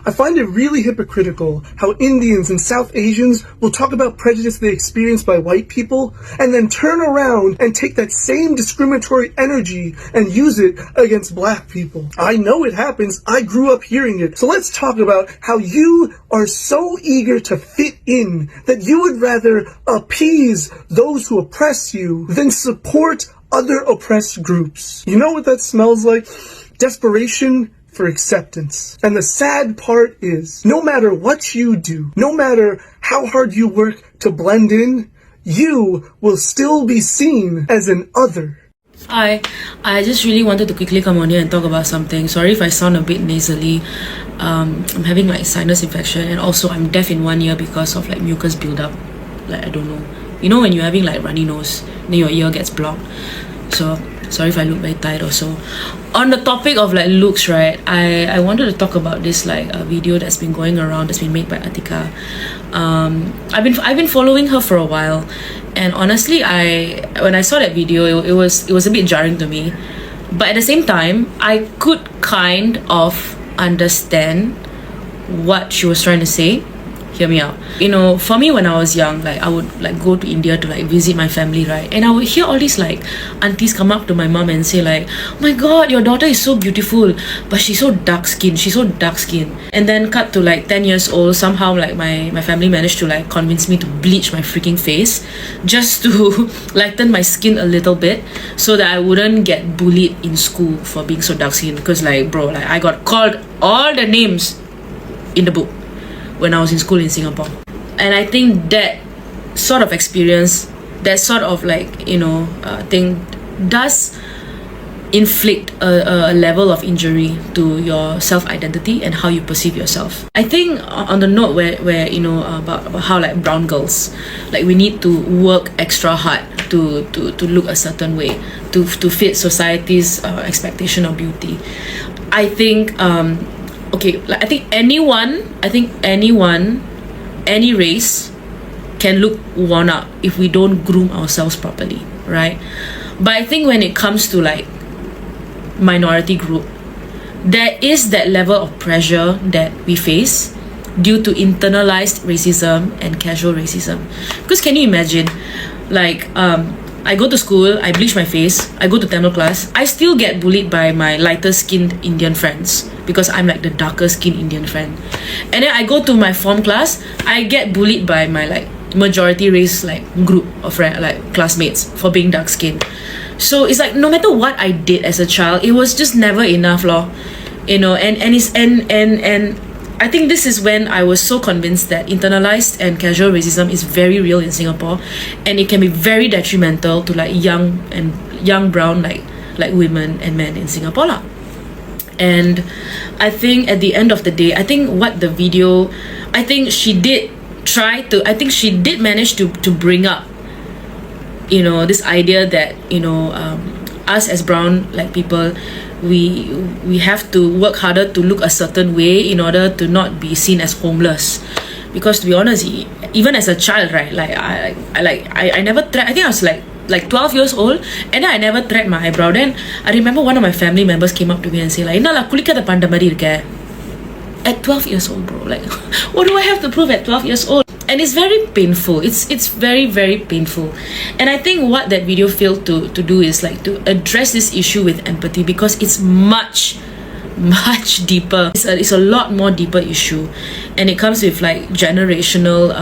I find it really hypocritical how Indians and South Asians will talk about prejudice they experience by white people and then turn around and take that same discriminatory energy and use it against black people. I know it happens. I grew up hearing it. So let's talk about how you are so eager to fit in that you would rather appease those who oppress you than support other oppressed groups. You know what that smells like? Desperation for acceptance. And the sad part is, no matter what you do, no matter how hard you work to blend in, you will still be seen as an other. Hi, I just really wanted to quickly come on here and talk about something. Sorry if I sound a bit nasally. I'm having like sinus infection, and also I'm deaf in one ear because of like mucus buildup. Like, I don't know. You know when you're having like runny nose, then your ear gets blocked. So sorry if I look very tired also. On the topic of like looks, right, I wanted to talk about this like a video that's been going around, that's been made by Atika. I've been following her for a while, and honestly, when I saw that video, it was a bit jarring to me. But at the same time, I could kind of understand what she was trying to say. Hear me out. You know, for me when I was young, like I would like go to India to like visit my family, right? And I would hear all these like aunties come up to my mom and say like, "Oh my god, your daughter is so beautiful, but she's so dark skinned, And then cut to like 10 years old, somehow like my family managed to like convince me to bleach my freaking face just to lighten my skin a little bit so that I wouldn't get bullied in school for being so dark skinned. Because like bro, like I got called all the names in the book when I was in school in Singapore. And I think that sort of experience, that sort of like, you know, thing does inflict a level of injury to your self-identity and how you perceive yourself. I think on the note where you know, about how like brown girls, like we need to work extra hard to look a certain way, to fit society's expectation of beauty. I think okay, like I think anyone, any race can look worn out if we don't groom ourselves properly, right? But I think when it comes to like minority group, there is that level of pressure that we face due to internalized racism and casual racism. Because can you imagine, like I go to school, I bleach my face, I go to Tamil class, I still get bullied by my lighter skinned Indian friends because I'm like the darker skinned Indian friend. And then I go to my form class, I get bullied by my like majority race like group of friends, like classmates, for being dark skinned. So it's like no matter what I did as a child, it was just never enough lor. You know, and I think this is when I was so convinced that internalized and casual racism is very real in Singapore, and it can be very detrimental to like young brown like women and men in Singapore lah. And I think at the end of the day, I think what the video, I think she did manage to bring up, you know, this idea that, you know, us as brown like people, we have to work harder to look a certain way in order to not be seen as homeless. Because to be honest, even as a child, right, like I never tried. I think I was like 12 years old, and then I never thread my eyebrow. Then I remember one of my family members came up to me and say like, "Innala kulikada panda mari irke." At 12 years old, bro, like what do I have to prove at 12 years old? And it's very painful. It's very, very painful. And I think what that video failed to do is like to address this issue with empathy, because it's much deeper. It's a lot more deeper issue, and it comes with like generational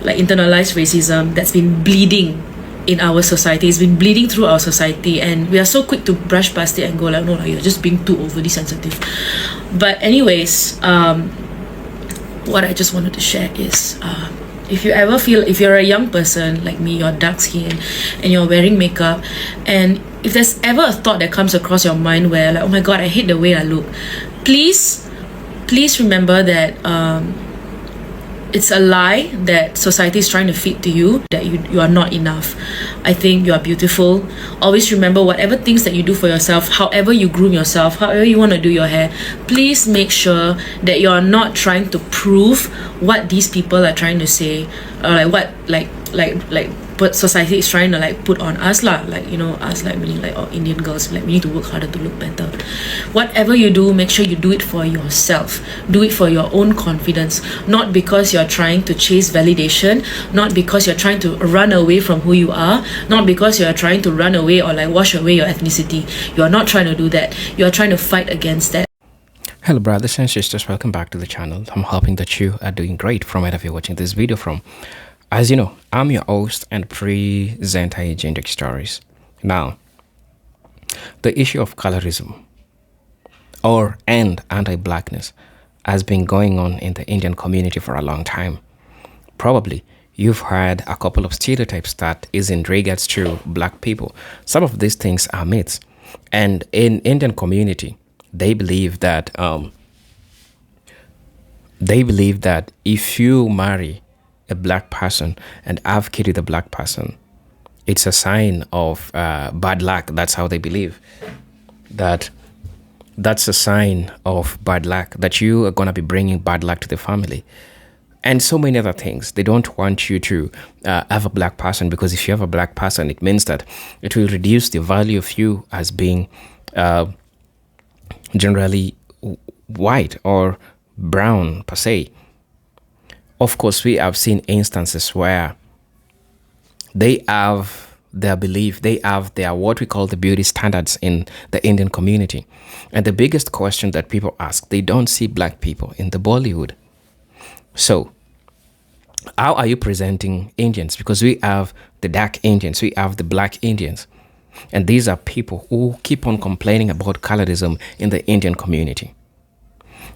like internalized racism that's been bleeding in our society. It's been bleeding through our society, and we are so quick to brush past it and go like, no, you're just being too overly sensitive. But anyways, what I just wanted to share is, if you ever feel, if you're a young person like me, you're dark skinned and you're wearing makeup, and if there's ever a thought that comes across your mind where like, oh my god, I hate the way I look, please remember that it's a lie that society is trying to feed to you, that you are not enough. I think you are beautiful. Always remember, whatever things that you do for yourself, however you groom yourself, however you want to do your hair, please make sure that you are not trying to prove what these people are trying to say, or like what like but society is trying to like put on us lah, like, you know, us, like meaning like Indian girls, like we need to work harder to look better. Whatever you do, make sure you do it for yourself, do it for your own confidence, not because you're trying to chase validation, not because you're trying to run away from who you are, not because you're trying to run away or like wash away your ethnicity. You are not trying to do that. You are trying to fight against that. Hello brothers and sisters, welcome back to the channel. I'm hoping that you are doing great from wherever you're watching this video from. As you know, I'm your host and presenter Agentic Stories. Now, the issue of colorism and anti-blackness has been going on in the Indian community for a long time. Probably you've heard a couple of stereotypes that is in regards to black people. Some of these things are myths, and in Indian community they believe that if you marry a black person and have kid with a black person, it's a sign of bad luck. That's how they believe. That's a sign of bad luck, that you are going to be bringing bad luck to the family. And so many other things. They don't want you to have a black person, because if you have a black person, it means that it will reduce the value of you as being generally white or brown per se. Of course, we have seen instances where they have their belief, they have their what we call the beauty standards in the Indian community. And the biggest question that people ask, they don't see black people in the Bollywood. So how are you presenting Indians? Because we have the dark Indians, we have the black Indians. And these are people who keep on complaining about colorism in the Indian community.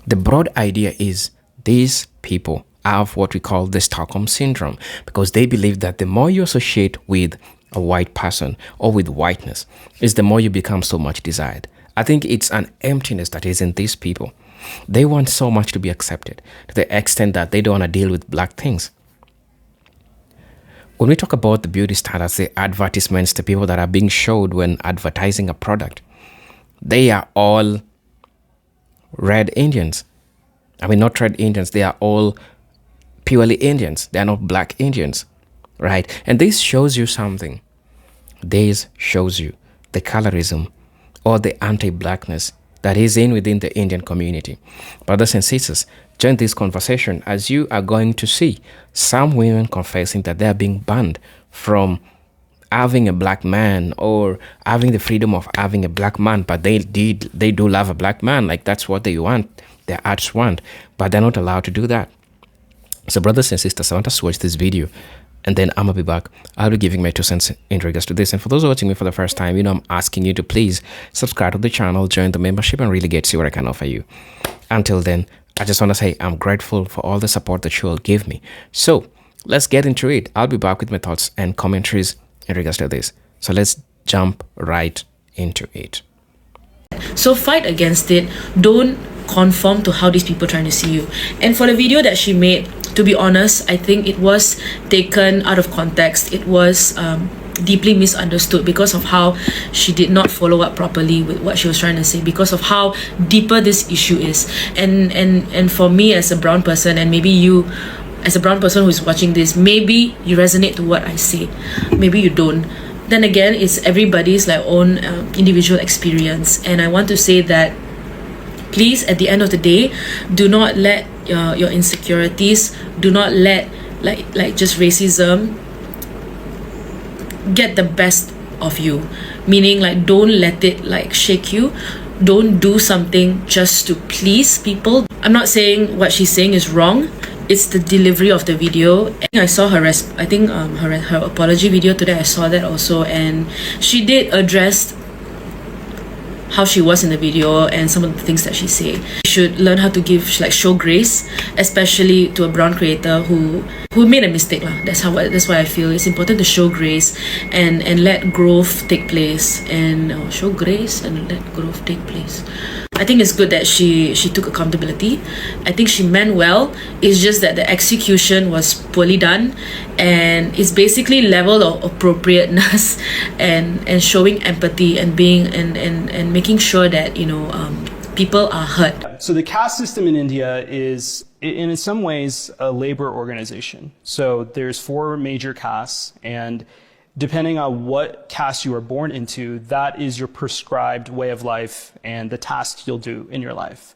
The broad idea is these people have what we call the Stockholm syndrome, because they believe that the more you associate with a white person or with whiteness, is the more you become so much desired. I think it's an emptiness that is in these people. They want so much to be accepted, to the extent that they don't want to deal with black things. When we talk about the beauty standards, the advertisements, the people that are being showed when advertising a product, they are all red Indians. I mean, not red Indians, they are all purely Indians. They are not black Indians, right? And this shows you something. This shows you the colorism or the anti-blackness that is within the Indian community. Brothers and sisters, join this conversation, as you are going to see some women confessing that they are being banned from having a black man or having the freedom of having a black man, but they do love a black man. Like, that's what they want, their hearts want, but they're not allowed to do that. So brothers and sisters, I want us to watch this video, and then I'm gonna be back. I'll be giving my 2 cents in regards to this. And for those watching me for the first time, I'm asking you to please subscribe to the channel, join the membership, and really get to see what I can offer you. Until then, I just want to say I'm grateful for all the support that you will give me. So let's get into it. I'll be back with my thoughts and commentaries in regards to this. So let's jump right into it. So fight against it. Don't conform to how these people are trying to see you. And for the video that she made, to be honest, I think it was taken out of context. It was deeply misunderstood because of how she did not follow up properly with what she was trying to say, because of how deeper this issue is. And for me as a brown person, and maybe you as a brown person who's watching this, maybe you resonate to what I say, maybe you don't. Then again, it's everybody's like own individual experience. And I want to say that please, at the end of the day, do not let your insecurities, do not let like just racism get the best of you. Meaning, like, don't let it like shake you. Don't do something just to please people. I'm not saying what she's saying is wrong. It's the delivery of the video. I saw her her apology video today. I saw that also, and she did address how she was in the video and some of the things that she said. You should learn how to show grace, especially to a brown creator who made a mistake lah. That's why I feel it's important to show grace and let growth take place, and show grace and let growth take place. I think it's good that she took accountability. I think she meant well. It's just that the execution was poorly done, and it's basically level of appropriateness and showing empathy and being and making sure that people are hurt. So the caste system in India is, in some ways, a labor organization. So there's 4 major castes, and depending on what caste you are born into, that is your prescribed way of life and the tasks you'll do in your life.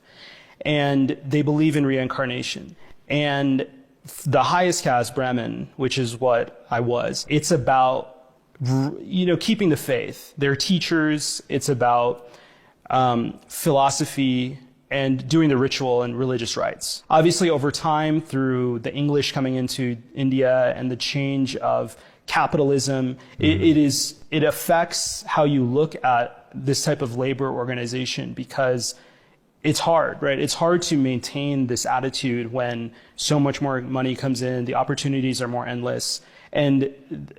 And they believe in reincarnation. And the highest caste, Brahmin, which is what I was, it's about, keeping the faith. They're teachers. It's about philosophy and doing the ritual and religious rites. Obviously, over time, through the English coming into India and the change of capitalism, it affects how you look at this type of labor organization, because it's hard, right? It's hard to maintain this attitude when so much more money comes in, the opportunities are more endless, and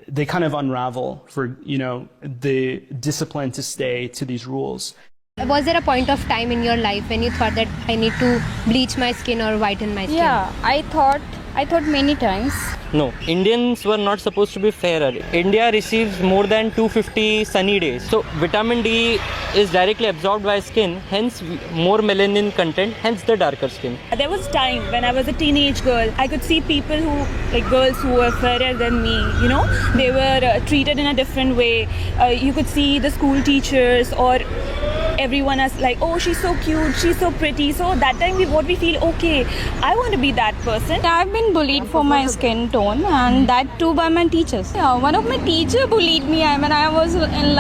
they kind of unravel for, the discipline to stay to these rules. Was there a point of time in your life when you thought that I need to bleach my skin or whiten my skin? Yeah, I thought many times. No, Indians were not supposed to be fairer. India receives more than 250 sunny days. So vitamin D is directly absorbed by skin, hence more melanin content, hence the darker skin. There was time when I was a teenage girl, I could see people girls who were fairer than me, they were treated in a different way. You could see the school teachers or everyone as like, oh, she's so cute, she's so pretty. So that time we feel, okay, I want to be that person. I've been bullied for my skin tone, and that too by my teachers. Yeah, one of my teacher bullied me when I was in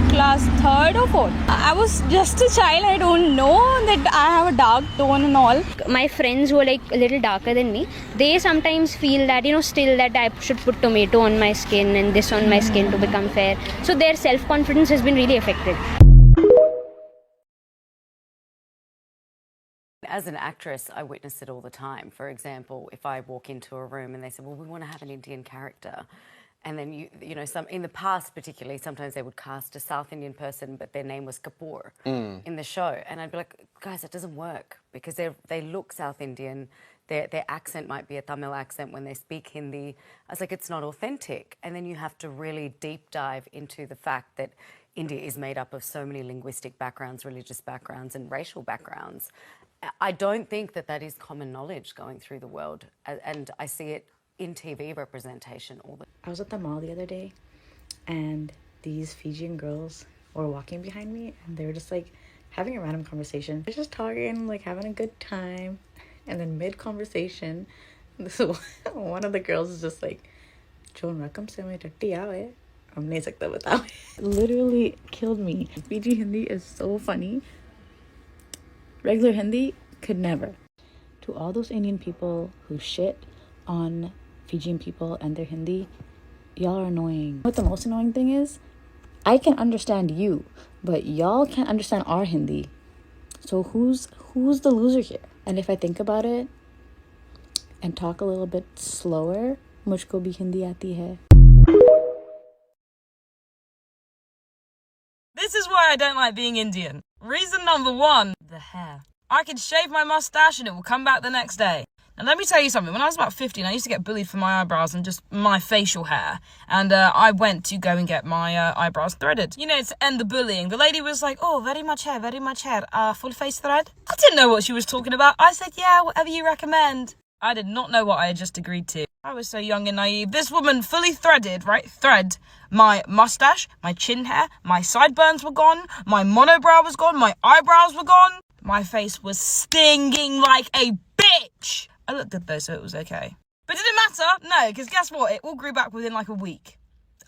class 3rd or 4th. I was just a child. I don't know that I have a dark tone and all. My friends who are a little darker than me, they sometimes feel that, still that I should put tomato on my skin and this on my skin to become fair. So their self-confidence has been really affected. As an actress, I witness it all the time. For example, if I walk into a room and they say, well, we want to have an Indian character. And then, some in the past particularly, sometimes they would cast a South Indian person, but their name was Kapoor in the show. And I'd be like, guys, that doesn't work, because they look South Indian. Their accent might be a Tamil accent when they speak Hindi. I was like, it's not authentic. And then you have to really deep dive into the fact that India is made up of so many linguistic backgrounds, religious backgrounds, and racial backgrounds. I don't think that is common knowledge going through the world, and I see it in TV representation all the time. I was at the mall the other day, and these Fijian girls were walking behind me, and they were just having a random conversation. They're just talking, having a good time, and then mid-conversation, one of the girls is just like, "Chon rakam se mein tatti aave." I'm nahi sakta batao. Literally killed me. Fiji Hindi is so funny. Regular Hindi could never. To all those Indian people who shit on Fijian people and their Hindi, y'all are annoying. What the most annoying thing is, I can understand you, but y'all can't understand our Hindi. So who's the loser here? And if I think about it and talk a little bit slower, mujhko bhi Hindi aati hai. This is why I don't like being Indian. Reason number 1, the hair. I can shave my mustache and it will come back the next day. Now let me tell you something, when I was about 15, I used to get bullied for my eyebrows and just my facial hair. And I went to go and get my eyebrows threaded. To end the bullying. The lady was like, oh, very much hair, full face thread. I didn't know what she was talking about. I said, yeah, whatever you recommend. I did not know what I had just agreed to. I was so young and naive. This woman fully thread my mustache, my chin hair, my sideburns were gone, my monobrow was gone, my eyebrows were gone. My face was stinging like a bitch. I looked good though, so it was okay. But did it matter? No, because guess what? It all grew back within a week.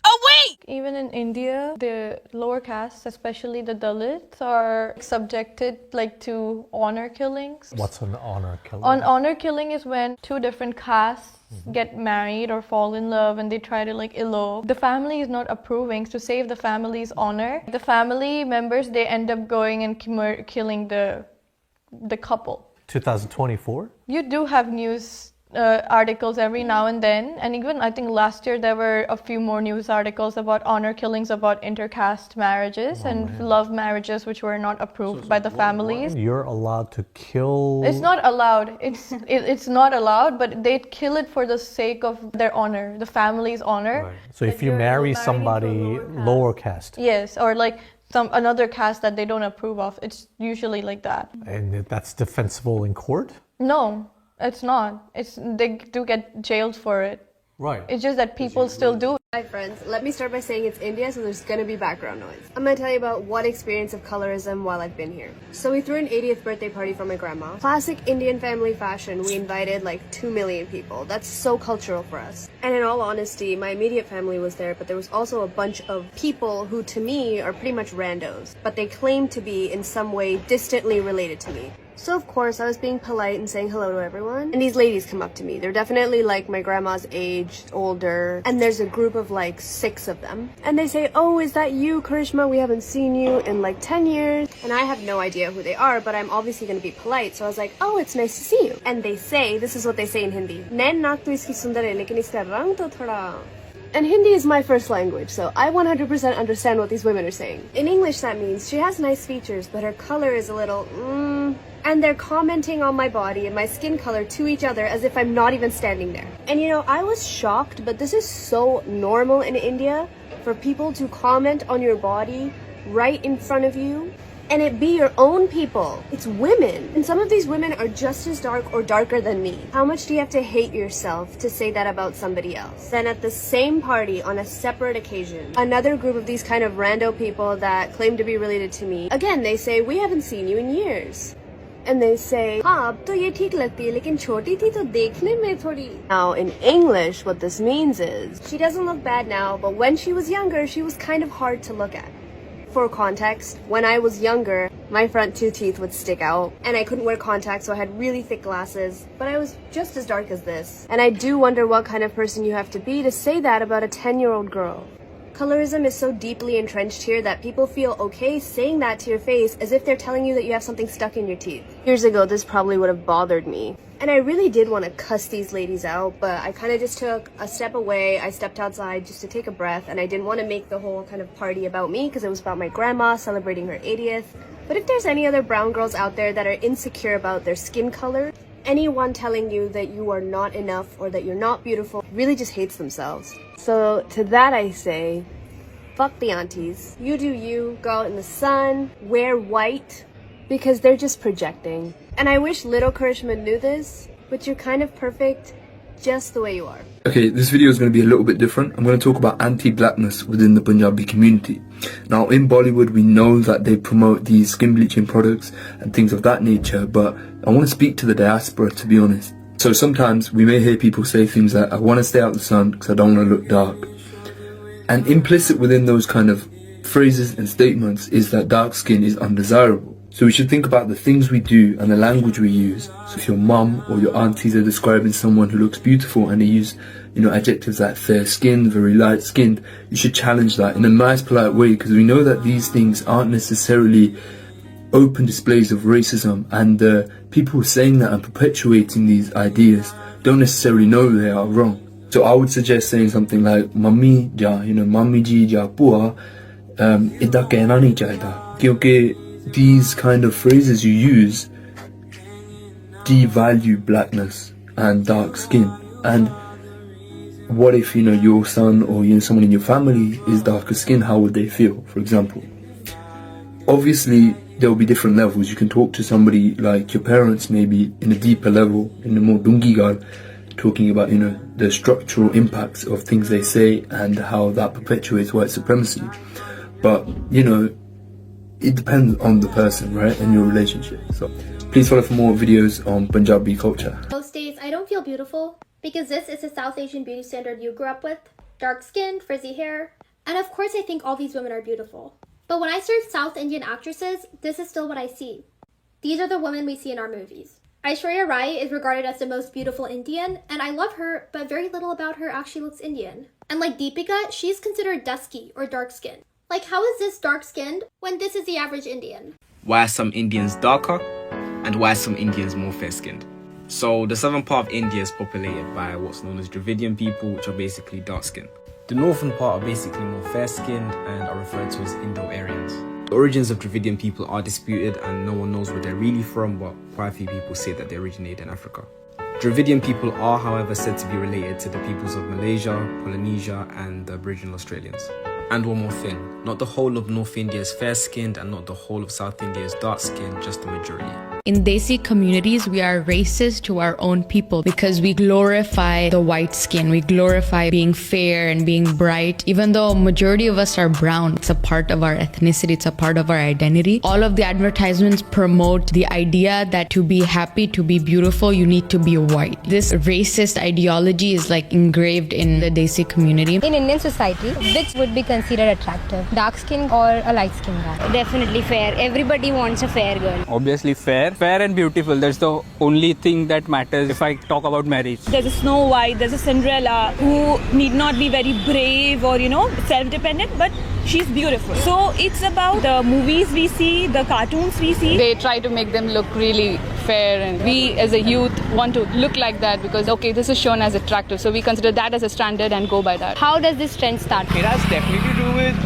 A week! Even in India, the lower castes, especially the Dalits, are subjected to honor killings. What's an honor killing? Honor killing is when two different castes get married or fall in love and they try to elope. The family is not approving to save the family's honor. The family members, they end up going and killing the couple. 2024? You do have news articles every now and then, and even I think last year there were a few more news articles about honor killings, about intercaste marriages love marriages which were not approved by the families. You're allowed to kill? It's not allowed. It's not allowed, but they kill it for the sake of their honor, the family's honor. Right. So if you marry somebody lower caste. Yes, or another caste that they don't approve of. It's usually like that. And that's defensible in court? No, it's not. They do get jailed for it. Right. It's just that people still do it. Hi friends, let me start by saying it's India, so there's gonna be background noise. I'm gonna tell you about one experience of colorism while I've been here. So we threw an 80th birthday party for my grandma. Classic Indian family fashion, we invited like 2 million people. That's so cultural for us. And in all honesty, my immediate family was there, but there was also a bunch of people who to me are pretty much randos, but they claim to be in some way distantly related to me. So of course I was being polite and saying hello to everyone, and these ladies come up to me. They're definitely like my grandma's age, older, and there's a group of like 6 of them. And they say, "Oh, is that you, Karishma? We haven't seen you in like 10 years." And I have no idea who they are, but I'm obviously going to be polite, so I was like, "Oh, it's nice to see you." And they say, this is what they say in Hindi, "Nain naak to iski sundar hai, lekin iska rang to thoda..." And Hindi is my first language, so I 100% understand what these women are saying. In English that means she has nice features, but her color is a little and they're commenting on my body and my skin color to each other as if I'm not even standing there. And you know, I was shocked, but this is so normal in India for people to comment on your body right in front of you. And it be your own people. It's women. And some of these women are just as dark or darker than me. How much do you have to hate yourself to say that about somebody else? Then at the same party, on a separate occasion, another group of these kind of rando people that claim to be related to me, again, they say, "We haven't seen you in years." And they say, "हाँ, अब तो ये ठीक लगती है, लेकिन छोटी थी तो देखने में थोड़ी." Now, in English, what this means is, she doesn't look bad now, but when she was younger, she was kind of hard to look at. For context, when I was younger, my front 2 teeth would stick out, and I couldn't wear contacts, so I had really thick glasses, but I was just as dark as this. And I do wonder what kind of person you have to be to say that about a 10-year-old girl. Colorism is so deeply entrenched here that people feel okay saying that to your face as if they're telling you that you have something stuck in your teeth. Years ago, this probably would have bothered me. And I really did want to cuss these ladies out, but I kind of just took a step away. I stepped outside just to take a breath, and I didn't want to make the whole kind of party about me because it was about my grandma celebrating her 80th. But if there's any other brown girls out there that are insecure about their skin color, anyone telling you that you are not enough or that you're not beautiful really just hates themselves. So to that I say, fuck the aunties. You do you, go out in the sun, wear white, because they're just projecting. And I wish little Karishma knew this, but you're kind of perfect just the way you are. Okay, this video is going to be a little bit different. I'm going to talk about anti-blackness within the Punjabi community. Now, in Bollywood, we know that they promote these skin bleaching products and things of that nature, but I want to speak to the diaspora, to be honest. So sometimes we may hear people say things like, "I want to stay out of the sun because I don't want to look dark." And implicit within those kind of phrases and statements is that dark skin is undesirable. So we should think about the things we do and the language we use. So if your mum or your aunties are describing someone who looks beautiful and they use, adjectives like fair skinned, very light skinned, you should challenge that in a nice, polite way, because we know that these things aren't necessarily open displays of racism, and people saying that and perpetuating these ideas don't necessarily know they are wrong. So I would suggest saying something like, "Mummy ja, mummy ji ja pua, idda kehna nahi chahida," kyunki these kind of phrases you use devalue blackness and dark skin. And what if your son or someone in your family is darker skin? How would they feel, for example? Obviously there will be different levels. You can talk to somebody like your parents, maybe in a deeper level, in a more dungigal, talking about the structural impacts of things they say and how that perpetuates white supremacy. But it depends on the person, right, and your relationship. So please follow for more videos on Punjabi culture. Most days I don't feel beautiful because this is the South Asian beauty standard you grew up with. Dark skin, frizzy hair. And of course I think all these women are beautiful. But when I search South Indian actresses, this is still what I see. These are the women we see in our movies. Aishwarya Rai is regarded as the most beautiful Indian, and I love her, but very little about her actually looks Indian. And like Deepika, she's considered dusky or dark skinned. Like, how is this dark skinned when this is the average Indian? Why are some Indians darker and why are some Indians more fair skinned? So the southern part of India is populated by what's known as Dravidian people, which are basically dark skinned. The northern part are basically more fair skinned and are referred to as Indo-Aryans. The origins of Dravidian people are disputed and no one knows where they're really from, but quite a few people say that they originated in Africa. Dravidian people are, however, said to be related to the peoples of Malaysia, Polynesia and the Aboriginal Australians. And one more thing, not the whole of North India is fair-skinned and not the whole of South India is dark-skinned, just the majority. In Desi communities, we are racist to our own people because we glorify the white skin. We glorify being fair and being bright. Even though majority of us are brown, it's a part of our ethnicity, it's a part of our identity. All of the advertisements promote the idea that to be happy, to be beautiful, you need to be white. This racist ideology is like engraved in the Desi community. In Indian society, which would be considered attractive? Dark skin or a light skin guy? Definitely fair. Everybody wants a fair girl. Obviously fair and beautiful. That's the only thing that matters if I talk about marriage. There's a Snow White, there's a Cinderella who need not be very brave or, self-dependent, but she's beautiful. So it's about the movies we see, the cartoons we see. They try to make them look really fair, and we as a youth want to look like that because, okay, this is shown as attractive. So we consider that as a standard and go by that. How does this trend start? It has definitely to do with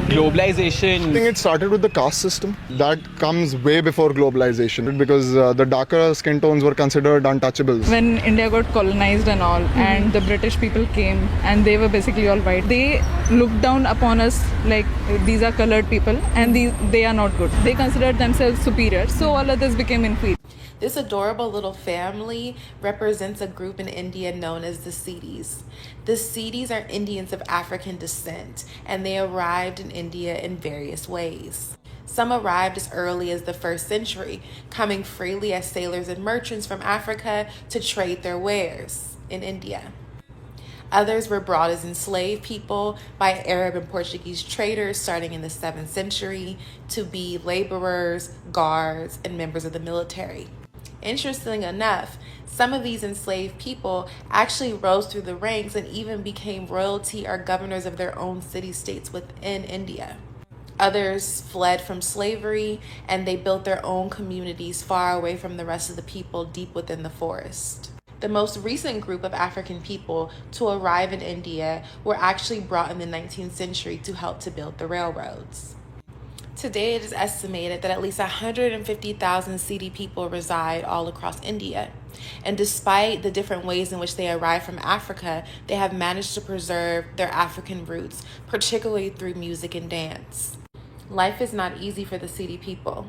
globalization. I think it started with the caste system. That comes way before globalization because the darker skin tones were considered untouchables. When India got colonized and all, and the British people came and they were basically all white, they looked down upon us like these are colored people and they are not good. They considered themselves superior, so all others became inferior. This adorable little family represents a group in India known as the Sidis. The Sidis are Indians of African descent, and they arrived in India in various ways. Some arrived as early as the 1st century, coming freely as sailors and merchants from Africa to trade their wares in India. Others were brought as enslaved people by Arab and Portuguese traders starting in the 7th century to be laborers, guards, and members of the military. Interestingly enough, some of these enslaved people actually rose through the ranks and even became royalty or governors of their own city-states within India. Others fled from slavery and they built their own communities far away from the rest of the people deep within the forest. The most recent group of African people to arrive in India were actually brought in the 19th century to help to build the railroads. Today, it is estimated that at least 150,000 Sidi people reside all across India. And despite the different ways in which they arrived from Africa, they have managed to preserve their African roots, particularly through music and dance. Life is not easy for the Sidi people.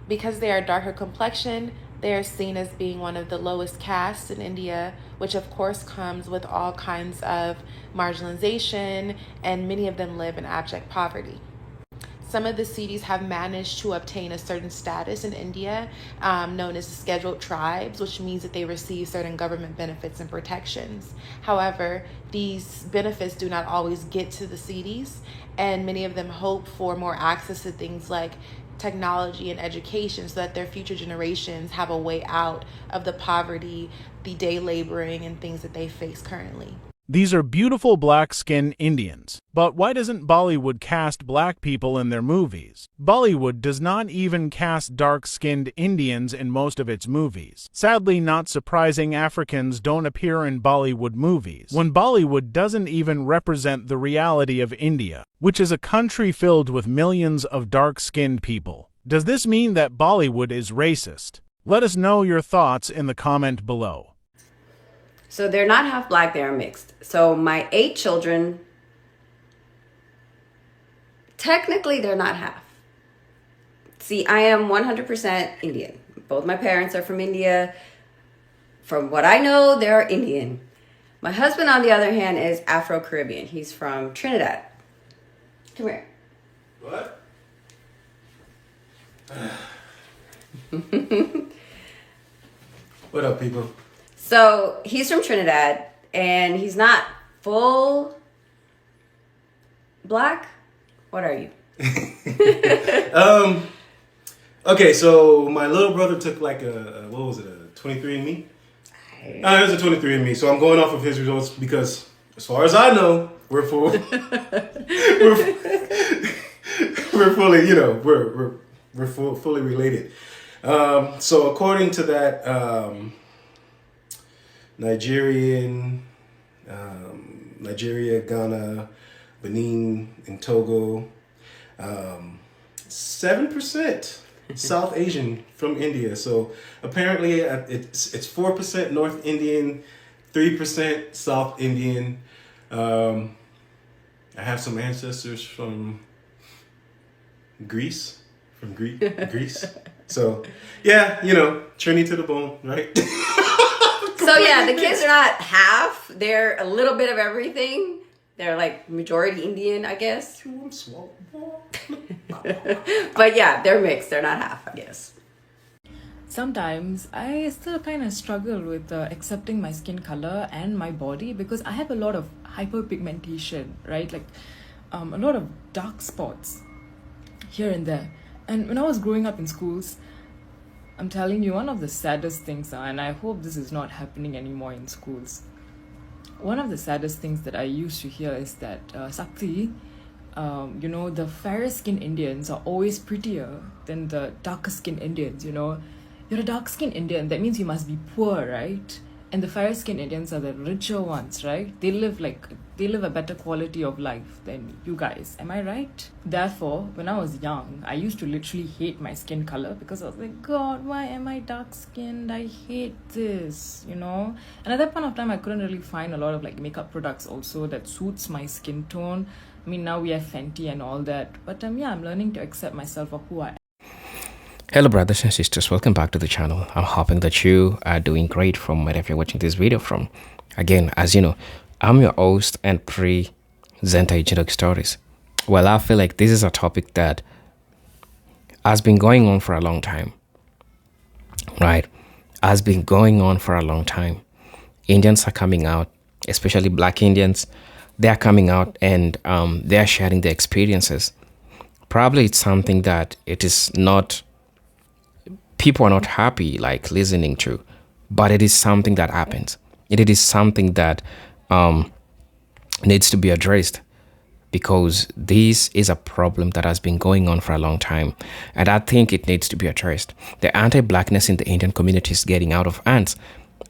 Because they are darker complexion, they are seen as being one of the lowest castes in India, which of course comes with all kinds of marginalization, and many of them live in abject poverty. Some of the Sidis have managed to obtain a certain status in India known as scheduled tribes, which means that they receive certain government benefits and protections. However, these benefits do not always get to the Sidis, and many of them hope for more access to things like technology and education so that their future generations have a way out of the poverty, the day laboring, and things that they face currently. These are beautiful black-skinned Indians. But why doesn't Bollywood cast black people in their movies? Bollywood does not even cast dark-skinned Indians in most of its movies. Sadly, not surprising, Africans don't appear in Bollywood movies, when Bollywood doesn't even represent the reality of India, which is a country filled with millions of dark-skinned people. Does this mean that Bollywood is racist? Let us know your thoughts in the comment below. So they're not half black, they are mixed. So my 8 children, technically they're not half. See, I am 100% Indian. Both my parents are from India. From what I know, they're Indian. My husband, on the other hand, is Afro-Caribbean. He's from Trinidad. Come here. What? What up, people? So he's from Trinidad, and he's not full black. What are you? Okay, so my little brother took like a 23andMe? It was a 23andMe, so I'm going off of his results because, as far as I know, we're fully, fully related. So according to that, Nigeria, Ghana, Benin, and Togo, 7% South Asian from India. So apparently it's 4% North Indian, 3% South Indian. I I have some ancestors from Greece, Greece. So, yeah, you know, Trini to the bone, right? So yeah, the kids are not half. They're a little bit of everything. They're like majority Indian, I guess. But yeah, they're mixed. They're not half, I guess. Sometimes I still kind of struggle with accepting my skin color and my body because I have a lot of hyperpigmentation, right? Like a lot of dark spots here and there. And when I was growing up in schools, I'm telling you, one of the saddest things, and I hope this is not happening anymore in schools, one of the saddest things that I used to hear is that, Sakti, you know, the fairer skinned Indians are always prettier than the darker skinned Indians, you know. You're a dark skinned Indian, that means you must be poor, right? And the fairer skinned Indians are the richer ones, right? They live a better quality of life than you guys. Am I right? Therefore, when I was young, I used to literally hate my skin color because I was like, God, why am I dark skinned? I hate this, you know? And at that point of time, I couldn't really find a lot of like makeup products also that suits my skin tone. I mean, now we have Fenty and all that. But yeah, I'm learning to accept myself for who I am. Hello brothers and sisters, welcome back to the channel. I'm hoping that you are doing great from wherever you're watching this video from. Again, as you know, I'm your host and presenter Ejidok Stories. Well, I feel like this is a topic that has been going on for a long time, right? Has been going on for a long time. Indians are coming out, especially Black Indians. They are coming out and they are sharing their experiences. Probably it's something that it is not, people are not happy like listening to, but it is something that happens. It is something that needs to be addressed because this is a problem that has been going on for a long time. And I think it needs to be addressed. The anti-blackness in the Indian community is getting out of hand.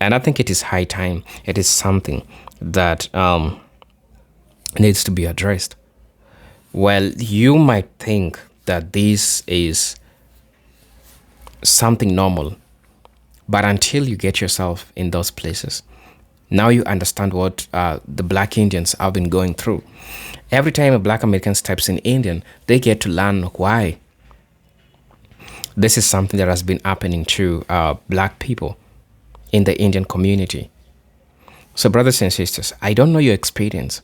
And I think it is high time. It is something that needs to be addressed. Well, you might think that this is something normal, but until you get yourself in those places, now you understand what the Black Indians have been going through. Every time a Black American steps in Indian, they get to learn why. This is something that has been happening to Black people in the Indian community. So brothers and sisters, I don't know your experience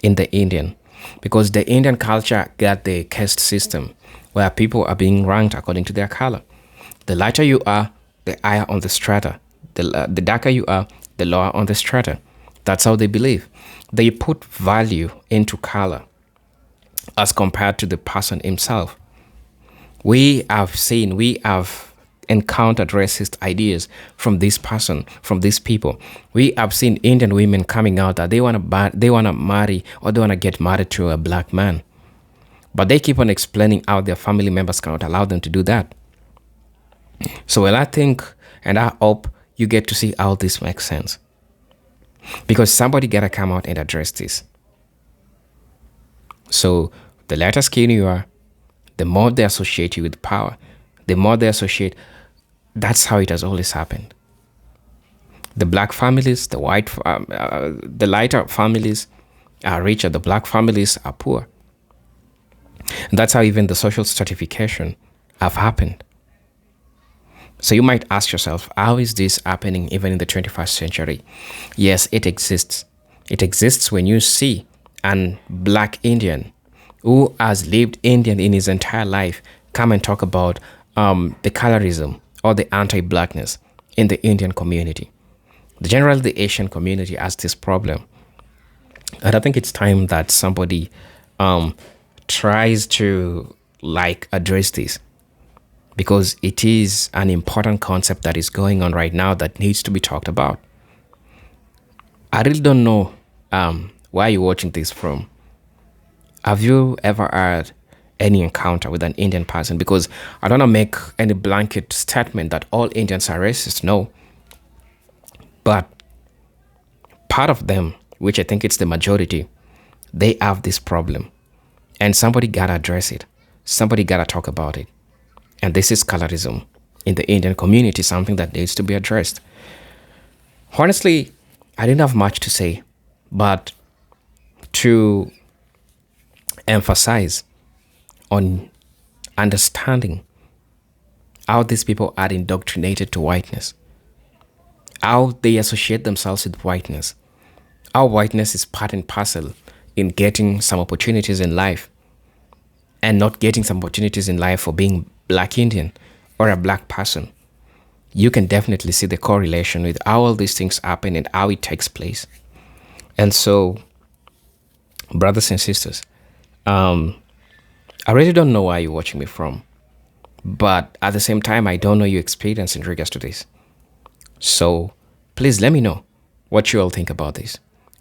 in the Indian, because the Indian culture got the caste system where people are being ranked according to their color. The lighter you are, the higher on the strata. The darker you are, the lower on the strata. That's how they believe. They put value into color as compared to the person himself. We have encountered racist ideas from this person, from these people. We have seen Indian women coming out that they want to marry or they want to get married to a Black man. But they keep on explaining how their family members cannot allow them to do that. So well, I think and I hope you get to see how this makes sense. Because somebody gotta come out and address this. So the lighter skin you are, the more they associate you with power, the more they associate, that's how it has always happened. The Black families, the lighter families are richer, the Black families are poor. And that's how even the social stratification have happened. So you might ask yourself, how is this happening even in the 21st century? Yes, it exists. It exists when you see an Black Indian who has lived Indian in his entire life come and talk about the colorism or the anti-blackness in the Indian community. Generally, the Asian community has this problem. And I think it's time that somebody tries to address this, because it is an important concept that is going on right now that needs to be talked about. I really don't know where you're watching this from. Have you ever had any encounter with an Indian person? Because I don't want to make any blanket statement that all Indians are racist. No. But part of them, which I think it's the majority, they have this problem. And somebody got to address it. Somebody got to talk about it. And this is colorism in the Indian community, something that needs to be addressed. Honestly, I didn't have much to say, but to emphasize on understanding how these people are indoctrinated to whiteness, how they associate themselves with whiteness, how whiteness is part and parcel in getting some opportunities in life and not getting some opportunities in life for being Black Indian or a Black person. You can definitely see the correlation with how all these things happen and how it takes place. And so, brothers and sisters, I really don't know where you're watching me from, but at the same time, I don't know your experience in regards to this. So please let me know what you all think about this.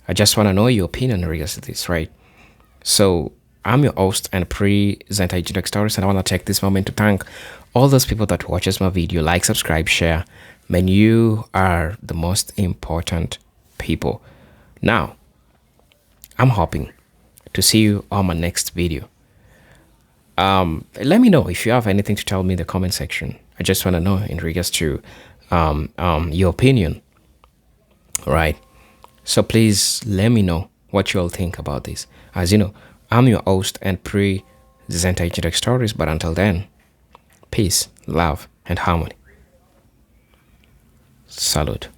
I just want to know your opinion in regards to this, right? So I'm your host and presenter, Agent Stories, and I want to take this moment to thank all those people that watches my video, like, subscribe, share. Man, you are the most important people. Now, I'm hoping to see you on my next video. Let me know if you have anything to tell me in the comment section. I just want to know in regards to your opinion, right? So please let me know what you all think about this. As you know, I'm your host and presenter, Agent Stories, but until then, peace, love, and harmony. Salute.